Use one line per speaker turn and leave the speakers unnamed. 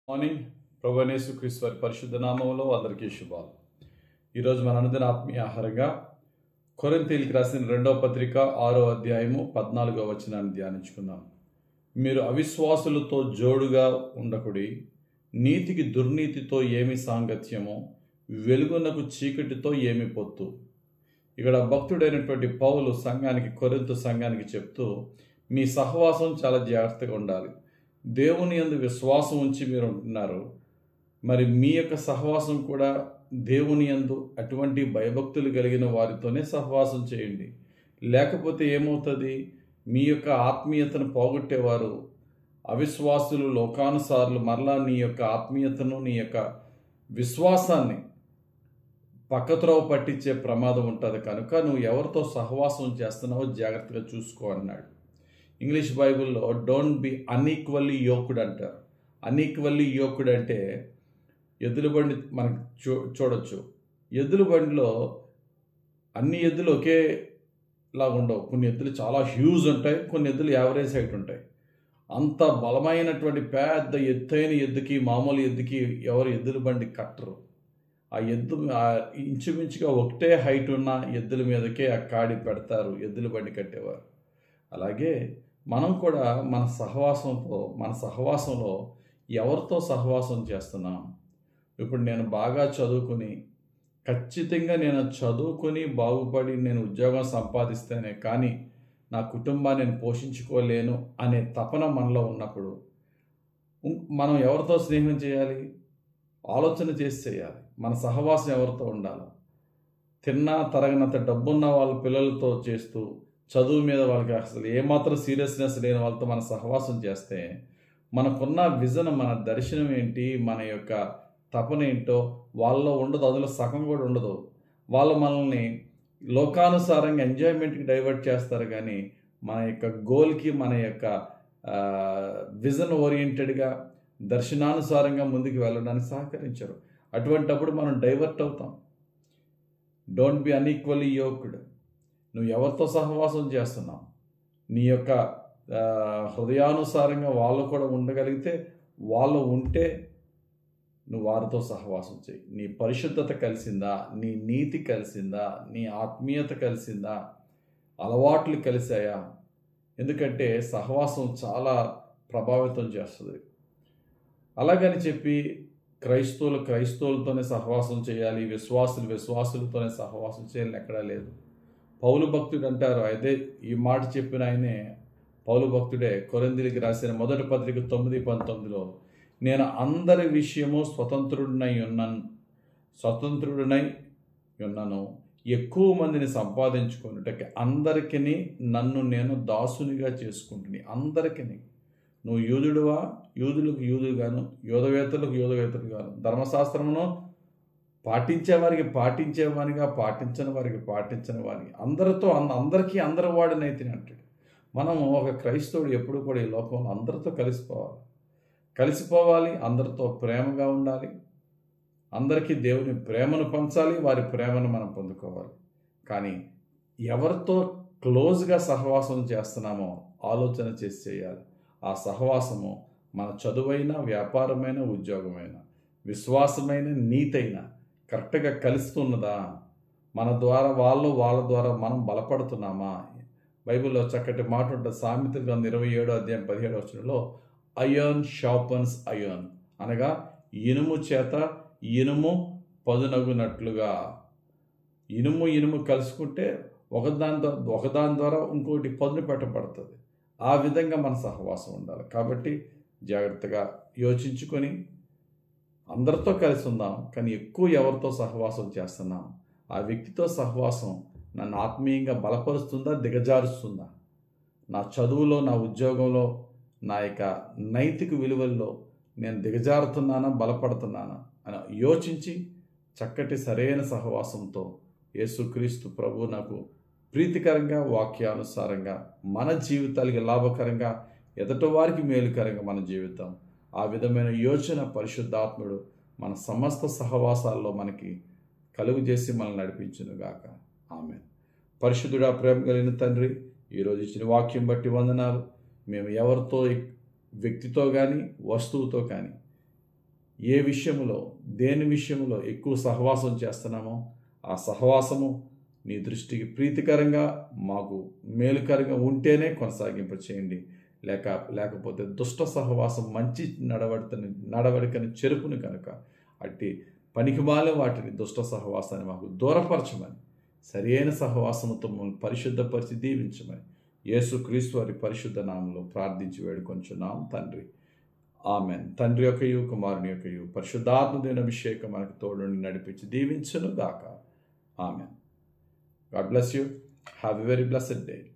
Morning. ప్రభువైన యేసుక్రీస్తు వారి పరిశుద్ధ నామములో అందరికీ శుభాలు. ఈరోజు మన అనుదిన ఆత్మీయ ఆహారంగా కొరింథీయులకు రాసిన 2వ పత్రిక 6వ అధ్యాయము 14వ వచనాన్ని ధ్యానించుకుందాం. మీరు అవిశ్వాసులతో జోడుగా ఉండకుడి, నీతికి దుర్నీతితో ఏమి సాంగత్యమో, వెలుగునకు చీకటితో ఏమి పొత్తు. ఇక్కడ భక్తుడైనటువంటి పౌలు కొరింథు సంఘానికి చెప్తూ, మీ సహవాసం చాలా జాగ్రత్తగా ఉండాలి. దేవుని యందు విశ్వాసం ఉంచి మీరు ఉంటున్నారు, మరి మీ యొక్క సహవాసం కూడా దేవుని యందు అటువంటి భయభక్తులు కలిగిన వారితోనే సహవాసం చేయండి. లేకపోతే ఏమవుతుంది, మీ యొక్క ఆత్మీయతను పోగొట్టేవారు అవిశ్వాసులు, లోకానుసారులు మరలా నీ యొక్క ఆత్మీయతను, నీ యొక్క విశ్వాసాన్ని పక్కత్రోవ పట్టించే ప్రమాదం ఉంటుంది. కనుక నువ్వు ఎవరితో సహవాసం చేస్తున్నావో జాగ్రత్తగా చూసుకో అన్నాడు. ఇంగ్లీష్ బైబిల్లో డోంట్ బి అన్ఈక్వల్లీ యోక్డ్ అంటారు. అన్ఈక్వల్లీ యోక్డ్ అంటే ఎద్దుల బండి మనకు చూడొచ్చు. ఎద్దుల బండిలో అన్ని ఎద్దులు ఒకేలాగా ఉండవు. కొన్ని ఎద్దులు చాలా హ్యూజ్ ఉంటాయి, కొన్ని ఎద్దులు యావరేజ్ హైట్ ఉంటాయి. అంత బలమైనటువంటి పెద్ద ఎత్తైన ఎద్దుకి మామూలు ఎద్దుకి ఎవరు ఎద్దుల బండి కట్టరు. ఆ ఎద్దు ఇంచుమించుగా ఒకటే హైట్ ఉన్న ఎద్దుల మీదకే ఆ కాడి పెడతారు ఎద్దుల బండి కట్టేవారు. అలాగే మనం కూడా మన సహవాసంలో ఎవరితో సహవాసం చేస్తున్నాం. ఇప్పుడు నేను బాగా ఖచ్చితంగా నేను చదువుకుని బాగుపడి నేను ఉద్యోగం సంపాదిస్తేనే కానీ నా కుటుంబాన్ని నేను పోషించుకోలేను అనే తపన మనలో ఉన్నప్పుడు మనం ఎవరితో స్నేహం చేయాలి? ఆలోచన చేసి చేయాలి. మన సహవాసం ఎవరితో ఉండాలి? తిన్నా తరగనంత డబ్బున్న వాళ్ళ పిల్లలతో చేస్తూ, చదువు మీద వాళ్ళకి అసలు ఏమాత్రం సీరియస్నెస్ లేని వాళ్ళతో మన సహవాసం చేస్తే మనకున్న విజన్, మన దర్శనం ఏంటి, మన యొక్క తపన ఏంటో వాళ్ళలో ఉండదు. అందులో సగం కూడా ఉండదు. వాళ్ళు మనల్ని లోకానుసారంగా ఎంజాయ్మెంట్కి డైవర్ట్ చేస్తారు, కానీ మన యొక్క గోల్కి, మన యొక్క విజన్ ఓరియంటెడ్గా దర్శనానుసారంగా ముందుకు వెళ్ళడానికి సహకరించరు. అటువంటప్పుడు మనం డైవర్ట్ అవుతాం. Don't be unequally yoked. నువ్వు ఎవరితో సహవాసం చేస్తున్నావు? నీ యొక్క హృదయానుసారంగా వాళ్ళు కూడా ఉండగలిగితే, వాళ్ళు ఉంటే నువ్వు వారితో సహవాసం చేయి. నీ పరిశుద్ధత కలిసిందా, నీ నీతి కలిసిందా, నీ ఆత్మీయత కలిసిందా, అలవాట్లు కలిసాయా? ఎందుకంటే సహవాసం చాలా ప్రభావితం చేస్తుంది. అలాగని చెప్పి క్రైస్తవులతోనే సహవాసం చేయాలి, విశ్వాసులతోనే సహవాసం చేయాలని ఎక్కడా లేదు. పౌలు భక్తుడు అంటారు, అయితే ఈ మాట చెప్పిన ఆయనే పౌలు భక్తుడే కొరింథీయులకు రాసిన 1వ పత్రిక 9:19లో, నేను అందరి విషయము స్వతంత్రుడినై ఉన్నాను, ఎక్కువ మందిని సంపాదించుకున్నట్టుకి అందరికీ నన్ను నేను దాసునిగా చేసుకుంటుని. అందరికీ. నువ్వు యూదుడువా, యూదులకు యూదుగాను, యోధవేత్తలకు యోధవేత్తలుగాను, ధర్మశాస్త్రమును పాటించేవారికి పాటించేవానిగా, పాటించని వారికి పాటించని వారికి, అందరికీ అందరి వాడినైతే అంటాడు. మనము ఒక క్రైస్తవుడు ఎప్పుడు కూడా ఈ లోకంలో అందరితో కలిసిపోవాలి, అందరితో ప్రేమగా ఉండాలి, అందరికీ దేవుని ప్రేమను పంచాలి, వారి ప్రేమను మనం పొందుకోవాలి. కానీ ఎవరితో క్లోజ్గా సహవాసం చేస్తున్నామో ఆలోచన చేసి చేయాలి. ఆ సహవాసము మన చదువైన, వ్యాపారమైన, ఉద్యోగమైన, విశ్వాసమైన, నీతైన కరెక్ట్గా కలుస్తున్నదా? మన ద్వారా వాళ్ళ ద్వారా మనం బలపడుతున్నామా? బైబిల్లో చక్కటి మాట ఉంటుంది. సామెతల గ్రంథం 27వ అధ్యాయం 17వ వచనంలో, అయర్న్ షార్పన్స్ అయర్న్, అనగా ఇనుము చేత ఇనుము పదునగునట్లుగా. ఇనుము కలుసుకుంటే ఒకదాని ద్వారా ఇంకోటి పదును పెట్టబడుతుంది. ఆ విధంగా మన సహవాసం ఉండాలి. కాబట్టి జాగ్రత్తగా యోచించుకొని అందరితో కలిసి ఉందాం, కానీ ఎక్కువ ఎవరితో సహవాసం చేస్తున్నాం? ఆ వ్యక్తితో సహవాసం నన్ను ఆత్మీయంగా బలపరుస్తుందా, దిగజారుస్తుందా? నా చదువులో, నా ఉద్యోగంలో, నా యొక్క నైతిక విలువల్లో నేను దిగజారుతున్నానా, బలపడుతున్నానా అని యోచించి చక్కటి సరైన సహవాసంతో యేసుక్రీస్తు ప్రభు నాకు ప్రీతికరంగా, వాక్యానుసారంగా, మన జీవితాలకి లాభకరంగా, ఎదుటి వారికి మేలుకరంగా మన జీవితం, ఆ విధమైన యోచన పరిశుద్ధాత్ముడు మన సమస్త సహవాసాల్లో మనకి కలుగు చేసి మనల్ని నడిపించునుగాక. ఆమేన్. పరిశుద్ధుడా, ప్రేమ కలిగిన తండ్రి, ఈరోజు ఇచ్చిన వాక్యం బట్టి వందనాలు. మేము ఎవరితో వ్యక్తితో కానీ వస్తువుతో కానీ ఏ విషయంలో, దేని విషయంలో ఎక్కువ సహవాసం చేస్తున్నామో ఆ సహవాసము నీ దృష్టికి ప్రీతికరంగా, మాకు మేలుకరంగా ఉంటేనే కొనసాగింప చేయండి. లేకపోతే దుష్ట సహవాసం మంచి నడవడికని చెరుపును కనుక అట్టి పనికిమాలిన వాటిని, దుష్ట సహవాసాన్ని మాకు దూరపరచమని, సరైన సహవాసముతో మమ్మల్ని పరిశుద్ధపరిచి దీవించమని యేసుక్రీస్తు వారి పరిశుద్ధ నామములో ప్రార్థించి వేడుకొంచున్నాం తండ్రి. ఆమెన్. తండ్రి యొక్కయు, కుమారుని యొక్కయు, పరిశుద్ధాత్మ దేవుని అభిషేకం మనకు తోడుని నడిపించి దీవించును గాక. Amen. God bless you. Have a very blessed day.